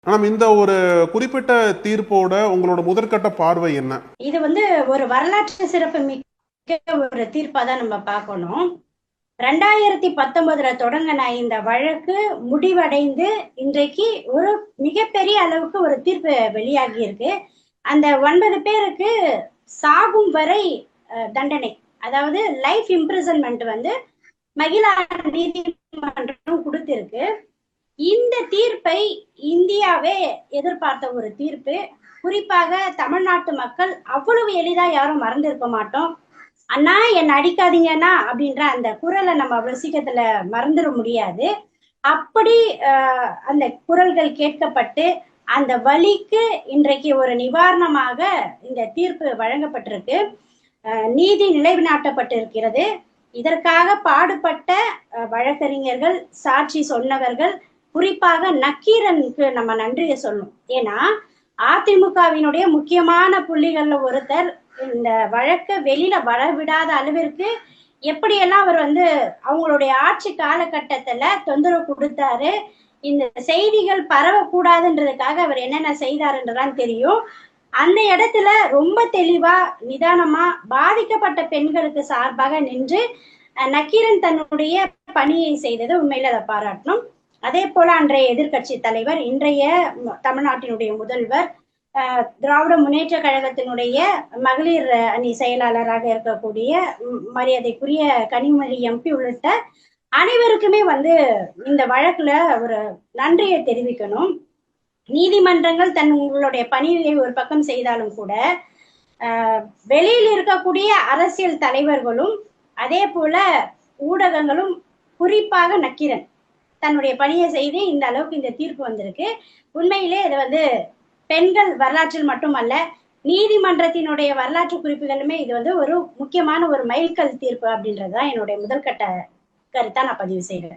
ஆனா இந்த ஒரு குறிப்பிட்ட தீர்ப்போட உங்களோட முதற்கட்ட பார்வை என்ன? இது ஒரு வரலாற்று சிறப்பு மிக்க ஒரு தீர்ப்பா தான் நம்ம பார்க்கணும். 2019 தொடங்கின இந்த வழக்கு முடிவடைந்து இன்றைக்கு ஒரு மிகப்பெரிய அளவுக்கு ஒரு தீர்ப்பு வெளியாகி இருக்கு. அந்த 9 பேருக்கு சாகும் வரை தண்டனை, அதாவது லைஃப் இம்ப்ரிசன்மெண்ட் மகிழா நீதிமன்றம் கொடுத்திருக்கு. இந்த தீர்ப்பை இந்தியாவே எதிர்பார்த்த ஒரு தீர்ப்பு. குறிப்பாக தமிழ்நாட்டு மக்கள் அவ்வளவு எளிதா யாரும் மறந்திருக்க மாட்டோம். அண்ணா என்ன அடிக்காதீங்கன்னா அப்படின்ற அந்த குரலை நம்ம அவ்வளவு சீக்கிரத்துல மறந்துட முடியாது. அப்படி அந்த குரல்கள் கேட்கப்பட்டு அந்த வலிக்கு இன்றைக்கு ஒரு நிவாரணமாக இந்த தீர்ப்பு வழங்கப்பட்டிருக்கு. நீதி நிலைநாட்டப்பட்டிருக்கிறது. இதற்காக பாடுபட்ட வழக்கறிஞர்கள், சாட்சி சொன்னவர்கள், குறிப்பாக நக்கீரனுக்கு நம்ம நன்றியை சொல்லணும். ஏன்னா அதிமுகவினுடைய முக்கியமான புள்ளிகள்ல ஒருத்தர் இந்த வழக்க வெளியில வரவிடாத அளவிற்கு எப்படியெல்லாம் அவர் அவங்களுடைய ஆட்சி காலகட்டத்துல தொந்தரவு கொடுத்தாரு. இந்த செய்திகள் பரவக்கூடாதுன்றதுக்காக அவர் என்னென்ன செய்தாருன்றதான் தெரியும். அந்த இடத்துல ரொம்ப தெளிவா நிதானமா பாதிக்கப்பட்ட பெண்களுக்கு சார்பாக நின்று நக்கீரன் தன்னுடைய பணியை செய்தது உண்மையில அதை பாராட்டணும். அதே போல அன்றைய எதிர்கட்சி தலைவர், இன்றைய தமிழ்நாட்டினுடைய முதல்வர், திராவிட முன்னேற்ற கழகத்தினுடைய மகளிர் அணி செயலாளராக இருக்கக்கூடிய மரியாதைக்குரிய கனிமொழி எம்பி உள்ளிட்ட அனைவருக்குமே இந்த வழக்குல ஒரு நன்றியை தெரிவிக்கணும். நீதிமன்றங்கள் தங்களுடைய பணியை ஒரு பக்கம் செய்தாலும் கூட வெளியில் இருக்கக்கூடிய அரசியல் தலைவர்களும் அதே போல ஊடகங்களும், குறிப்பாக நக்கீரன் தன்னுடைய பணியை செய்து இந்த அளவுக்கு இந்த தீர்ப்பு வந்திருக்கு. உண்மையிலே இது பெண்கள் வரலாற்றில் மட்டுமல்ல, நீதிமன்றத்தினுடைய வரலாற்று குறிப்புகளுமே இது ஒரு முக்கியமான ஒரு மைல்கல் தீர்ப்பு அப்படின்றதுதான் என்னுடைய முதல் கட்ட கருத்தா நான் பதிவு செய்கிறேன்.